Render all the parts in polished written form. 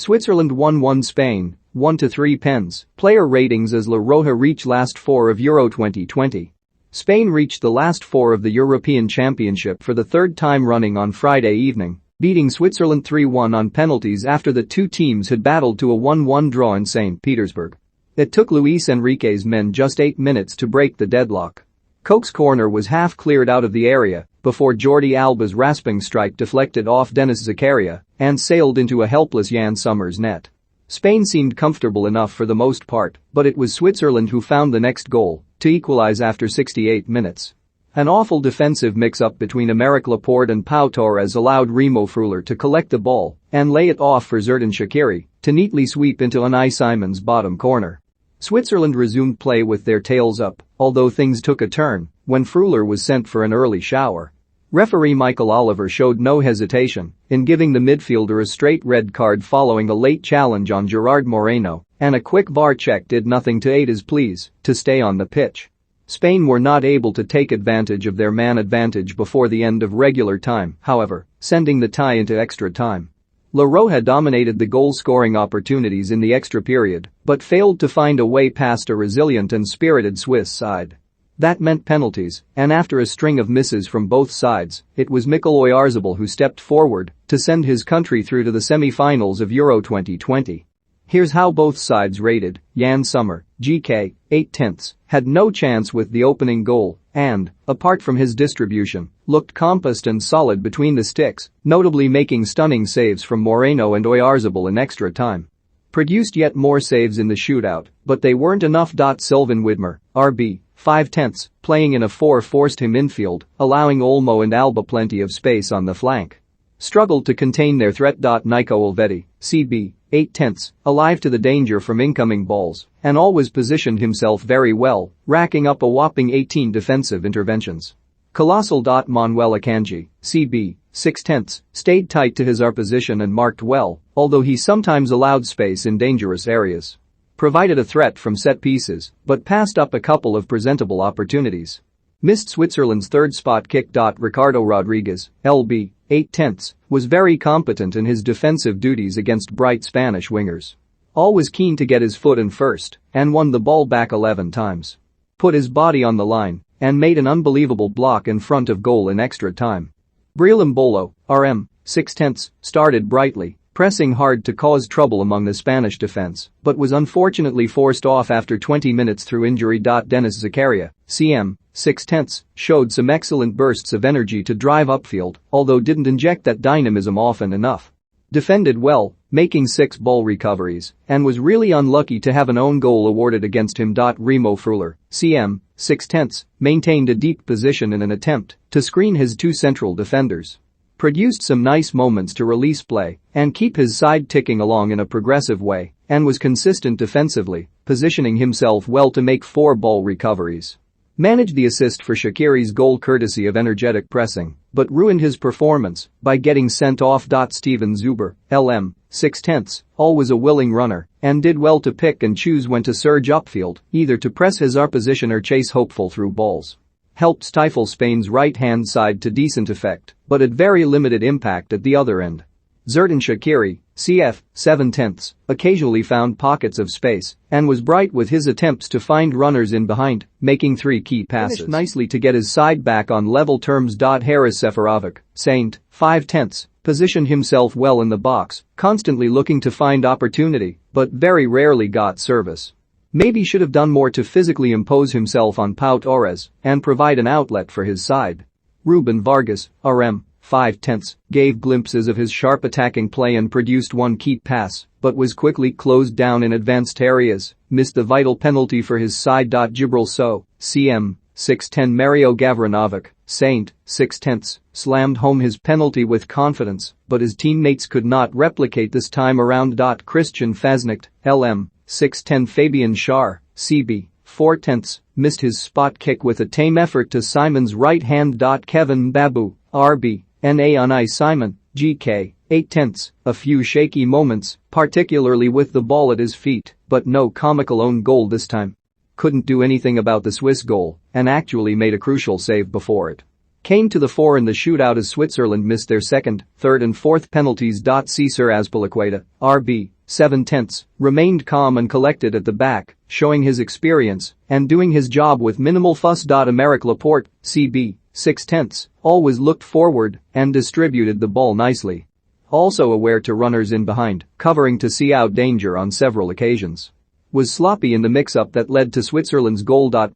Switzerland 1-1 Spain, 1-3 pens. Player ratings as La Roja reach last four of Euro 2020. Spain reached the last four of the European Championship for the third time running on Friday evening, beating Switzerland 3-1 on penalties after the two teams had battled to a 1-1 draw in St. Petersburg. It took Luis Enrique's men just 8 minutes to break the deadlock. Koch's corner was half cleared out of the area before Jordi Alba's rasping strike deflected off Denis Zakaria and sailed into a helpless Jan Sommer's net. Spain seemed comfortable enough for the most part, but it was Switzerland who found the next goal to equalize after 68 minutes. An awful defensive mix-up between Aymeric Laporte and Pau Torres allowed Remo Freuler to collect the ball and lay it off for Xherdan Shaqiri to neatly sweep into Unai Simon's bottom corner. Switzerland resumed play with their tails up, although things took a turn when Freuler was sent for an early shower. Referee Michael Oliver showed no hesitation in giving the midfielder a straight red card following a late challenge on Gerard Moreno, and a quick VAR check did nothing to aid his pleas to stay on the pitch. Spain were not able to take advantage of their man advantage before the end of regular time, however, sending the tie into extra time. La Roja dominated the goal-scoring opportunities in the extra period, but failed to find a way past a resilient and spirited Swiss side. That meant penalties, and after a string of misses from both sides, it was Mikel Oyarzabal who stepped forward to send his country through to the semi-finals of Euro 2020. Here's how both sides rated. Jan Sommer, GK, 8/10, had no chance with the opening goal and, apart from his distribution, looked compassed and solid between the sticks, notably making stunning saves from Moreno and Oyarzabal in extra time. Produced yet more saves in the shootout, but they weren't enough. Sylvain Widmer, RB, 5/10, playing in a 4 forced him infield, allowing Olmo and Alba plenty of space on the flank. Struggled to contain their threat. Nico Olvetti, CB, 8/10, alive to the danger from incoming balls, and always positioned himself very well, racking up a whopping 18 defensive interventions. Colossal. Manuel Akanji, CB, 6/10, stayed tight to his position and marked well, although he sometimes allowed space in dangerous areas. Provided a threat from set pieces, but passed up a couple of presentable opportunities. Missed Switzerland's third spot kick. Ricardo Rodriguez, LB, 8/10, was very competent in his defensive duties against bright Spanish wingers. Always keen to get his foot in first and won the ball back 11 times. Put his body on the line and made an unbelievable block in front of goal in extra time. Breel Mbolo, RM, 6/10, started brightly, pressing hard to cause trouble among the Spanish defense, but was unfortunately forced off after 20 minutes through injury. Denis Zakaria, CM, 6/10, showed some excellent bursts of energy to drive upfield, although didn't inject that dynamism often enough. Defended well, making 6 ball recoveries, and was really unlucky to have an own goal awarded against him. Remo Freuler, CM, 6/10, maintained a deep position in an attempt to screen his 2 central defenders. Produced some nice moments to release play and keep his side ticking along in a progressive way, and was consistent defensively, positioning himself well to make 4 ball recoveries. Managed the assist for Shaqiri's goal courtesy of energetic pressing, but ruined his performance by getting sent off. Steven Zuber, LM, 6/10, always a willing runner, and did well to pick and choose when to surge upfield, either to press his opposition or chase hopeful through balls. Helped stifle Spain's right-hand side to decent effect, but had very limited impact at the other end. Xherdan Shaqiri, CF, 7/10, occasionally found pockets of space and was bright with his attempts to find runners in behind, making 3 key passes. Finished nicely to get his side back on level terms. Haris Seferovic, Saint, 5/10, positioned himself well in the box, constantly looking to find opportunity, but very rarely got service. Maybe should have done more to physically impose himself on Pau Torres and provide an outlet for his side. Ruben Vargas, RM, 5/10, gave glimpses of his sharp attacking play and produced 1 key pass, but was quickly closed down in advanced areas, missed the vital penalty for his side. Gibril So, CM, 6/10. Mario Gavranovic, Saint, 6/10, slammed home his penalty with confidence, but his teammates could not replicate this time around. Christian Fasnacht, LM, 6/10. Fabian Schär, CB, 4/10, missed his spot kick with a tame effort to Simon's right hand. Kevin Babu, RB, NA Unai Simon, GK, 8/10, a few shaky moments, particularly with the ball at his feet, but no comical own goal this time. Couldn't do anything about the Swiss goal and actually made a crucial save before it. Came to the fore in the shootout as Switzerland missed their second, third and fourth penalties. Cesar Azpilicueta, RB, 7/10, remained calm and collected at the back, showing his experience and doing his job with minimal fuss. Aymeric Laporte, CB, 6/10, always looked forward and distributed the ball nicely. Also aware to runners in behind, covering to see out danger on several occasions. Was sloppy in the mix-up that led to Switzerland's goal. Pau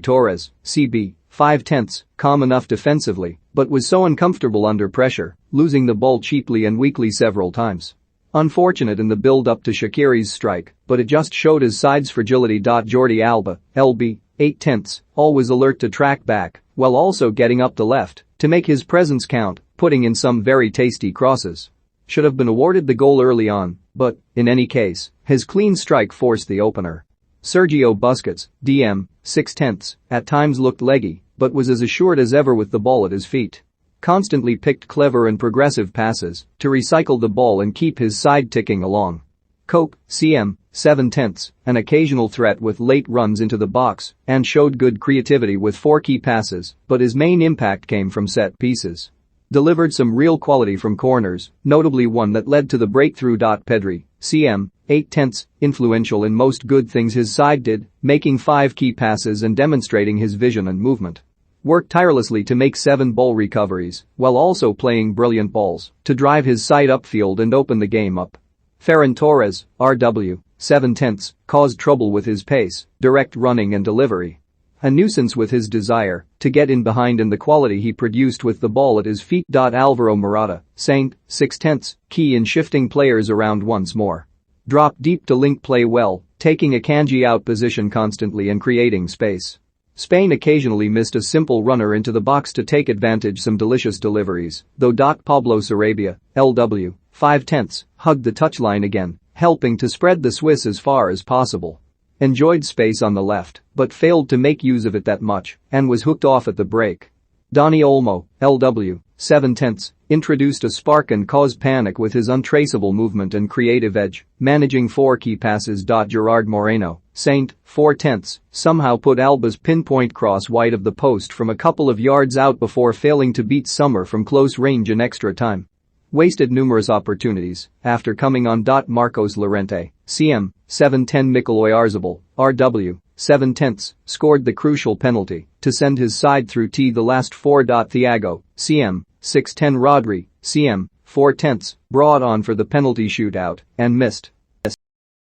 Torres, CB, 5/10, calm enough defensively, but was so uncomfortable under pressure, losing the ball cheaply and weakly several times. Unfortunate in the build-up to Shaqiri's strike, but it just showed his side's fragility. Jordi Alba, LB, 8/10, always alert to track back, while also getting up the left to make his presence count, putting in some very tasty crosses. Should have been awarded the goal early on, but, in any case, his clean strike forced the opener. Sergio Busquets, DM, 6/10, at times looked leggy, but was as assured as ever with the ball at his feet. Constantly picked clever and progressive passes to recycle the ball and keep his side ticking along. Cope, CM, 7/10, an occasional threat with late runs into the box and showed good creativity with 4 key passes, but his main impact came from set pieces. Delivered some real quality from corners, notably one that led to the breakthrough. Pedri, CM, 8/10, influential in most good things his side did, making 5 key passes and demonstrating his vision and movement. Worked tirelessly to make 7 ball recoveries, while also playing brilliant balls to drive his side upfield and open the game up. Ferran Torres, RW, 7/10, caused trouble with his pace, direct running and delivery. A nuisance with his desire to get in behind and the quality he produced with the ball at his feet. Alvaro Morata, Saint, 6/10, key in shifting players around once more. Dropped deep to link play well, taking Akanji out position constantly and creating space. Spain occasionally missed a simple runner into the box to take advantage some delicious deliveries, though. Pablo Sarabia, LW, 5/10, hugged the touchline again, helping to spread the Swiss as far as possible. Enjoyed space on the left, but failed to make use of it that much and was hooked off at the break. Dani Olmo, LW, 7/10, introduced a spark and caused panic with his untraceable movement and creative edge, managing 4 key passes. Gerard Moreno, Saint, 4/10, somehow put Alba's pinpoint cross wide of the post from a couple of yards out before failing to beat Sommer from close range in extra time. Wasted numerous opportunities after coming on. Marcos Llorente, CM, 7/10, Mikel Oyarzabal, RW, 7/10, scored the crucial penalty to send his side through the last 4. Thiago, CM, 6/10, Rodri, CM, 4/10, brought on for the penalty shootout and missed.